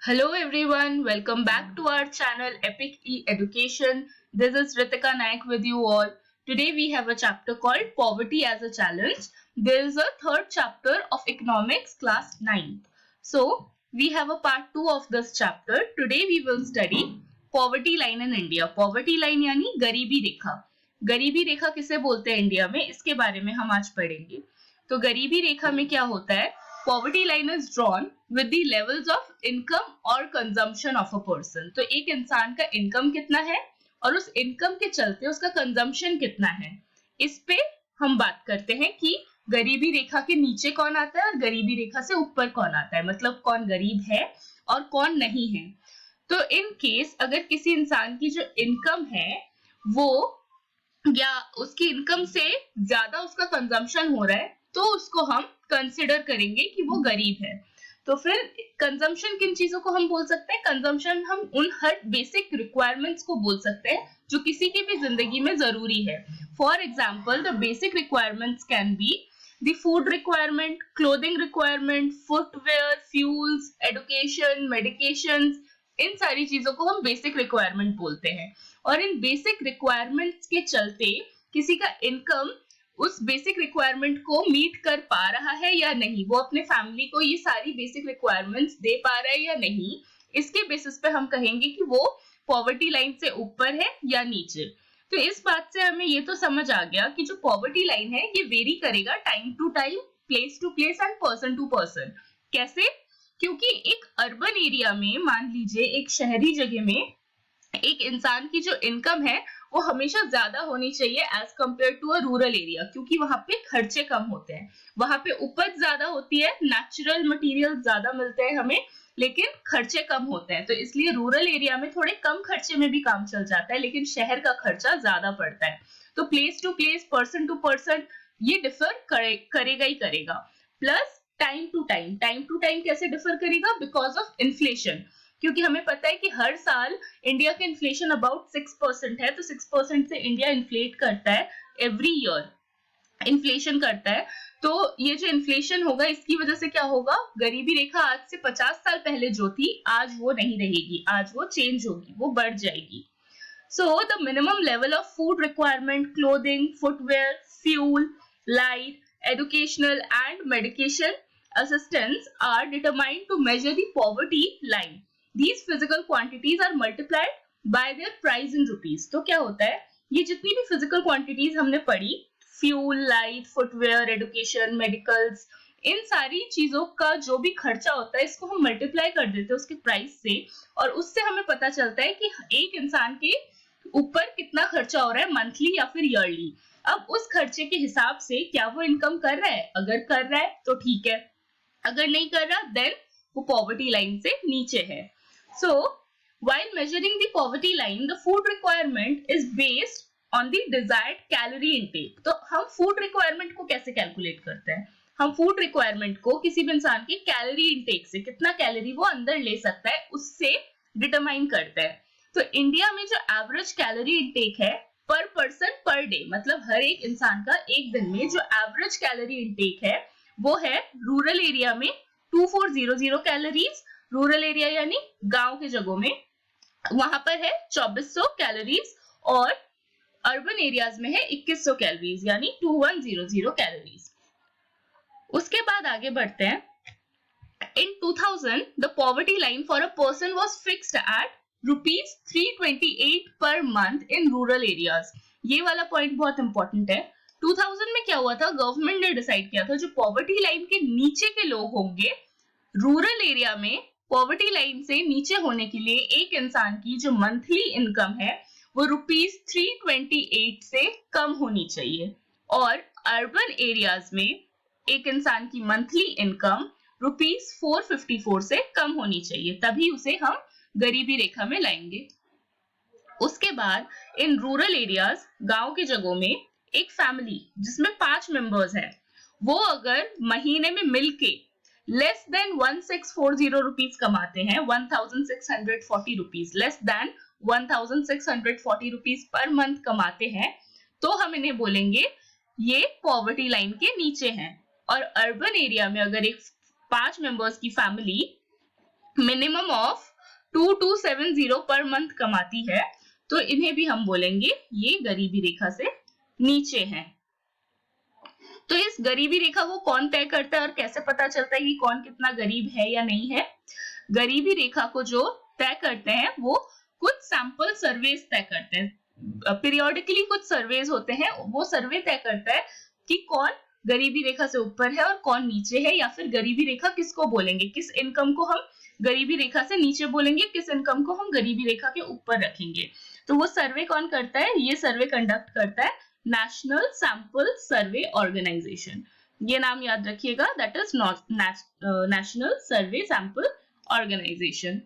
Hello everyone, welcome back to our channel Epic E-Education. This is Ritika Naik with you all. Today we have a chapter called Poverty as a Challenge. There is a third chapter of Economics class 9th. So we have a part 2 of this chapter. Today we will study Poverty line in India. Poverty line यानी गरीबी रेखा. गरीबी रेखा किसे बोलते हैं India में, इसके बारे में हम आज पढ़ेंगे. तो गरीबी रेखा में क्या होता है? Poverty line is drawn with the levels of income or consumption of a person. तो एक इंसान का इनकम कितना है और उस इनकम के चलते उसका कंजम्पशन कितना है, इस पे हम बात करते हैं कि गरीबी रेखा के नीचे कौन आता है और गरीबी रेखा से ऊपर कौन आता है, मतलब कौन गरीब है और कौन नहीं है. तो इन केस अगर किसी इंसान की जो इनकम है वो या उसकी इनकम से ज्यादा उसका कंजम्पशन हो रहा है तो उसको हम कंसिडर करेंगे कि वो गरीब है. तो फिर कंजम्पशन किन चीजों को हम बोल सकते हैं? कंजम्पशन हम उन हर बेसिक रिक्वायरमेंट्स को बोल सकते हैं जो किसी की भी जिंदगी में जरूरी है. For example the basic requirements can be the food requirement, clothing requirement, footwear, fuels, education, medications. इन सारी चीजों को हम बेसिक रिक्वायरमेंट बोलते हैं. और इन बेसिक रिक्वायरमेंट्स के चलते किसी का इनकम उस बेसिक रिक्वायरमेंट को मीट कर पा रहा है या नहीं, वो अपने फैमिली को ये सारी बेसिक रिक्वायरमेंट्स दे पा रहा है या नहीं, इसके बेसिस पे हम कहेंगे कि वो पॉवर्टी लाइन से ऊपर है या नीचे. तो इस बात से हमें ये तो समझ आ गया कि जो पॉवर्टी लाइन है ये वेरी करेगा time to time, place to place and person to person. कैसे? क्योंकि एक अर्बन एरिया में, मान लीजिए एक शहरी जगह में, एक इंसान की जो इनकम है वो हमेशा ज्यादा होनी चाहिए as compare to a rural area, क्योंकि वहां पे खर्चे कम होते हैं, वहां पे उपज ज्यादा होती है, नेचुरल मटेरियल ज्यादा मिलते हैं हमें, लेकिन खर्चे कम होते हैं. तो इसलिए रूरल एरिया में थोड़े कम खर्चे में भी काम चल जाता है, लेकिन शहर का खर्चा ज्यादा पड़ता है. तो place to place, person to person ये डिफर करेगा ही करेगा. Plus time to time. Time to time कैसे डिफर करेगा? Because of inflation. क्योंकि हमें पता है कि हर साल इंडिया का इन्फ्लेशन अबाउट 6% है, तो 6% से इंडिया इन्फ्लेट करता है, एवरी ईयर इन्फ्लेशन करता है. तो ये जो इन्फ्लेशन होगा इसकी वजह से क्या होगा? गरीबी रेखा आज से 50 साल पहले जो थी आज वो नहीं रहेगी, आज वो चेंज होगी, वो बढ़ जाएगी. So the minimum level of food requirement, clothing, footwear, fuel, light, educational and medication assistance are determined to measure the poverty line. These physical quantities are multiplied by their price in rupees. तो क्या होता है? ये जितनी भी physical quantities हमने पढ़ी, fuel, light, footwear, education, medicals, इन सारी चीजों का जो भी खर्चा होता है इसको हम मल्टीप्लाई कर देते हैं उसके प्राइस से, और उससे हमें पता चलता है कि एक इंसान के ऊपर कितना खर्चा हो रहा है मंथली या फिर ईयरली. अब उस खर्चे के हिसाब से क्या वो इनकम कर रहा है? अगर कर रहा है तो ठीक है, अगर नहीं कर रहा देन वो पॉवर्टी लाइन से नीचे है. So, while measuring the poverty line, the food requirement is based on the desired calorie intake. तो हम food requirement को कैसे कैलकुलेट करते हैं? हम food requirement को किसी भी इंसान की कैलोरी इंटेक से, कितना कैलोरी वो अंदर ले सकता है, उससे डिटरमाइन करते हैं. तो इंडिया में जो एवरेज कैलोरी इंटेक है पर पर्सन पर डे, मतलब हर एक इंसान का एक दिन में जो एवरेज कैलोरी इंटेक है वो है रूरल एरिया में 2400 कैलोरीज, रूरल एरिया यानी गांव के जगहों में वहां पर है 2400 कैलोरीज, और अर्बन एरियाज में है 2100 कैलोरीज यानी 2100 कैलोरीज. उसके बाद आगे बढ़ते हैं. इन 2000 the poverty line for a person was fixed at ₹328 per month in rural areas. ये वाला पॉइंट बहुत इंपॉर्टेंट है. 2000 में क्या हुआ था? गवर्नमेंट ने डिसाइड किया था जो पॉवर्टी लाइन के नीचे के लोग होंगे रूरल एरिया में, पॉवर्टी लाइन से नीचे होने के लिए एक इंसान की जो मंथली इनकम है वो ₹328 से कम होनी चाहिए, और अर्बन एरियाज में एक इंसान की मंथली इनकम ₹454 से कम होनी चाहिए, तभी उसे हम गरीबी रेखा में लाएंगे. उसके बाद इन रूरल एरियाज, गांव की जगहों में, एक फैमिली जिसमें 5 मेंबर्स हैं वो अगर महीने में मिलके लेस देन 1640 रुपीज कमाते हैं, 1640 rupees, less than 1640 rupees per month कमाते हैं, तो हम इन्हें बोलेंगे ये पॉवर्टी लाइन के नीचे हैं. और अर्बन एरिया में अगर एक 5 मेंबर्स की family minimum of 2270 per month कमाती है, तो इन्हें भी हम बोलेंगे ये गरीबी रेखा से नीचे हैं। तो इस गरीबी रेखा को कौन तय करता है और कैसे पता चलता है कि कौन कितना गरीब है या नहीं है? गरीबी रेखा को जो तय करते हैं वो कुछ सैंपल सर्वेस तय करते हैं। पीरियोडिकली कुछ सर्वेस होते हैं, वो सर्वे तय करता है कि कौन गरीबी रेखा से ऊपर है और कौन नीचे है, या फिर गरीबी रेखा किसको बोलेंगे, किस इनकम को हम गरीबी रेखा से नीचे बोलेंगे, किस इनकम को हम गरीबी रेखा के ऊपर रखेंगे। तो वो सर्वे कौन करता है? ये सर्वे कंडक्ट करता है नेशनल सैंपल सर्वे ऑर्गेनाइजेशन। ये नाम याद रखिएगा, that is National Survey Sample Organisation.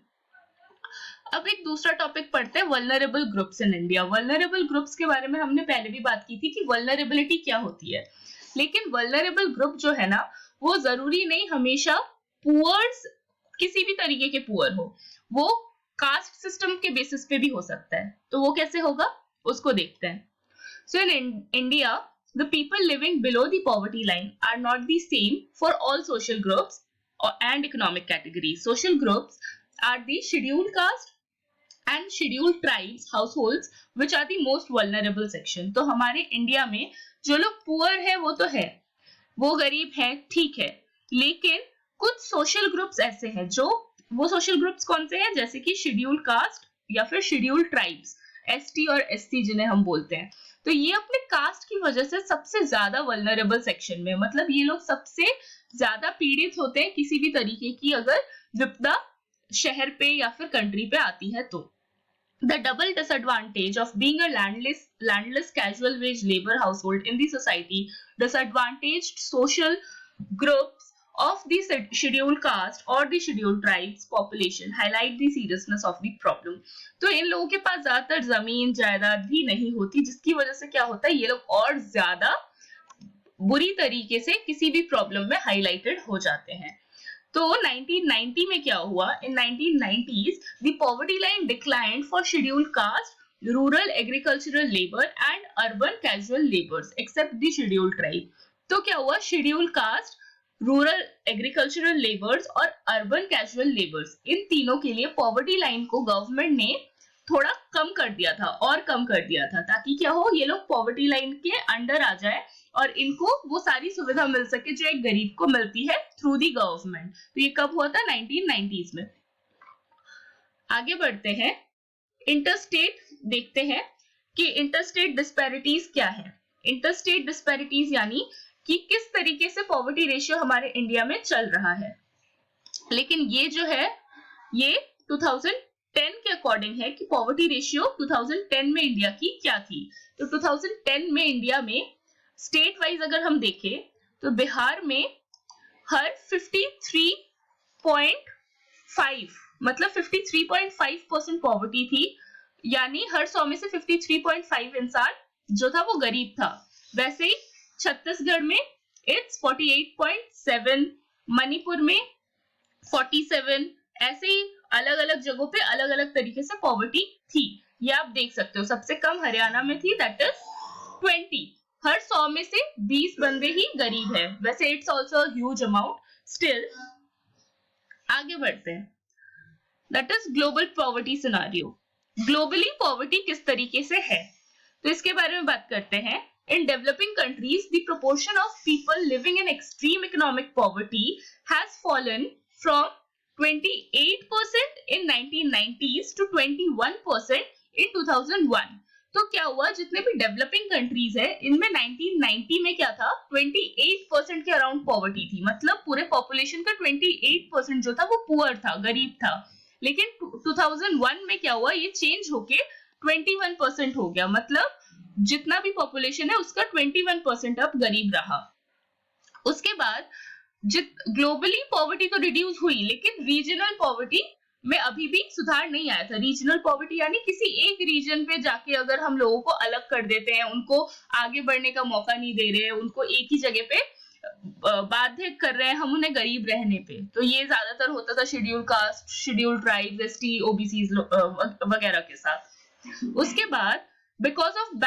अब एक दूसरा टॉपिक पढ़ते हैं, vulnerable groups in India. Vulnerable groups के बारे में हमने पहले भी बात की थी कि वल्नरेबिलिटी क्या होती है, लेकिन वल्नरेबल ग्रुप जो है ना, वो जरूरी नहीं हमेशा पुअर्स, किसी भी तरीके के पुअर हो, वो कास्ट सिस्टम के बेसिस पे भी हो सकता है। तो वो कैसे होगा उसको देखते हैं। So in India, the people living below the poverty line are not the same for all social groups and economic categories. Social groups are the scheduled caste and scheduled tribes households which are the most vulnerable section. तो हमारे India में जो लोग poor है वो तो है, वो गरीब है, ठीक है, लेकिन कुछ सोशल ग्रुप्स ऐसे हैं जो, वो सोशल ग्रुप्स कौन से हैं? जैसे कि शेड्यूल्ड कास्ट या फिर शेड्यूल्ड ट्राइब्स, एसटी और एससी जिन्हें हम बोलते हैं। तो ये अपने कास्ट की वजह से सबसे ज्यादा वल्नरेबल सेक्शन में, मतलब ये लोग सबसे ज्यादा पीड़ित होते हैं किसी भी तरीके की अगर विपदा शहर पे या फिर कंट्री पे आती है तो। The double disadvantage of being a landless casual wage labor household in the society, disadvantaged social groups of the scheduled caste or the scheduled tribes population highlight the seriousness of the problem. तो इन लोगों के पास ज्यादातर जमीन जायदाद भी नहीं होती, जिसकी वजह से क्या होता है, ये लोग और ज्यादा बुरी तरीके से किसी भी प्रॉब्लम में हाईलाइटेड हो जाते हैं। तो 1990 में क्या हुआ? इन 1990s the poverty line declined for scheduled caste, rural agricultural labor and urban casual laborers except the scheduled tribe. तो क्या हुआ? Scheduled caste, rural agricultural labours और अर्बन कैजुअल लेबर्स, इन तीनों के लिए पॉवर्टी लाइन को गवर्नमेंट ने थोड़ा कम कर दिया था, और कम कर दिया था, ताकि क्या हो, ये लोग पॉवर्टी लाइन के अंडर आ जाए और इनको वो सारी सुविधा मिल सके जो एक गरीब को मिलती है थ्रू दी गवर्नमेंट। तो ये कब हुआ था? 1990s में। आगे बढ़ते हैं, इंटरस्टेट देखते हैं कि इंटरस्टेट डिस्पैरिटीज क्या है। इंटरस्टेट डिस्पैरिटीज यानी कि किस तरीके से पॉवर्टी रेशियो हमारे इंडिया में चल रहा है। लेकिन ये जो है ये 2010 के अकॉर्डिंग है कि पॉवर्टी रेशियो 2010 में इंडिया की क्या थी। तो 2010 में इंडिया में स्टेट वाइज अगर हम देखें तो बिहार में हर 53.5 मतलब 53.5% पॉवर्टी थी, यानी हर 100 में से 53.5 इंसान जो था वो गरीब था। वैसे ही छत्तीसगढ़ में इट्स 48.7, मणिपुर में 47, ऐसे ही अलग अलग जगहों पे अलग अलग तरीके से पॉवर्टी थी। ये आप देख सकते हो, सबसे कम हरियाणा में थी, दैट इज 20, हर 100 में से 20 बंदे ही गरीब है। वैसे it's also huge amount still. आगे बढ़ते हैं, that is global poverty scenario. Globally poverty किस तरीके से है तो इसके बारे में बात करते हैं। In developing countries, the proportion of people living in extreme economic poverty has fallen from 28% in 1990s to 21% in 2001. तो क्या हुआ, जितने भी डेवलपिंग कंट्रीज है इनमें 1990 में क्या था, 28% के अराउंड पॉवर्टी थी, मतलब पूरे पॉपुलेशन का 28% जो था वो पुअर था, गरीब था। लेकिन 2001 में क्या हुआ, ये चेंज होके 21% हो गया, मतलब जितना भी पॉपुलेशन है उसका 21% अब गरीब रहा। उसके बाद ग्लोबली पॉवर्टी तो रिड्यूस हुई, लेकिन रीजनल पॉवर्टी में अभी भी सुधार नहीं आया था। रीजनल पॉवर्टी यानी किसी एक रीजन पे जाके अगर हम लोगों को अलग कर देते हैं, उनको आगे बढ़ने का मौका नहीं दे रहे हैं, उनको एक ही जगह पे बाध्य कर रहे हैं हम उन्हें गरीब रहने पे, तो ये ज्यादातर होता था scheduled caste, scheduled tribes, ST, OBC वगैरह के साथ। उसके बाद because of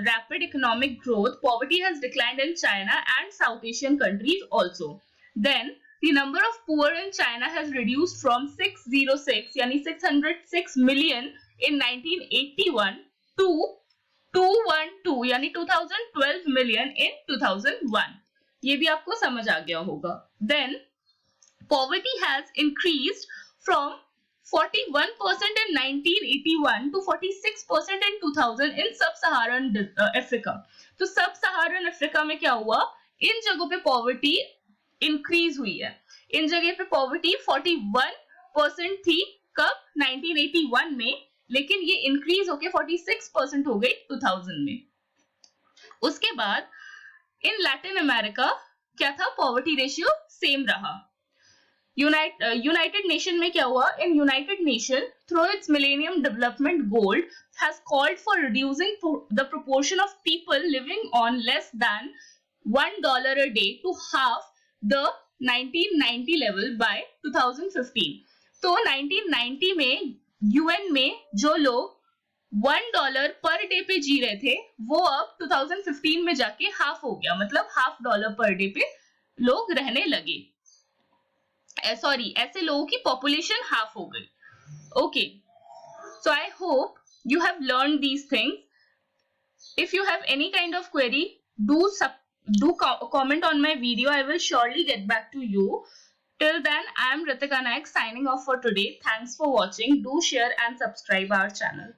rapid economic growth, poverty has declined in China and South Asian countries also. Then the number of poor in China has reduced from 606 यानी 606 million in 1981 to 212 यानी 2012 million in 2001. ये भी आपको समझ आ गया होगा. Then poverty has increased from 41% in 1981 to 46% in 2000 in sub-Saharan Africa. तो sub-Saharan Africa में क्या हुआ? इन जगहों पे poverty increase हुई है. इन जगह पे poverty 41% थी कब? 1981 में, लेकिन ये increase होके 46% हो गई 2000 में. उसके बाद in Latin America क्या था? Poverty ratio same रहा. United Nation में क्या हुआ? In United Nation, through its Millennium Development Goal, has called for reducing the proportion of people living on less than $1 a day to half the 1990 level by 2015. तो 1990 में UN में जो लोग $1 per day पे जी रहे थे, वो अब 2015 में जाके हाफ हो गया, मतलब $0.5 per day पे लोग रहने लगे. ऐसे लोगों की पॉपुलेशन हाफ हो गई. Okay, so I hope you have learned these things. If you have any kind of query, do comment on my video. I will surely get back to you. Till then, I am Ritika Naik signing off for today. Thanks for watching. Do share and subscribe our channel.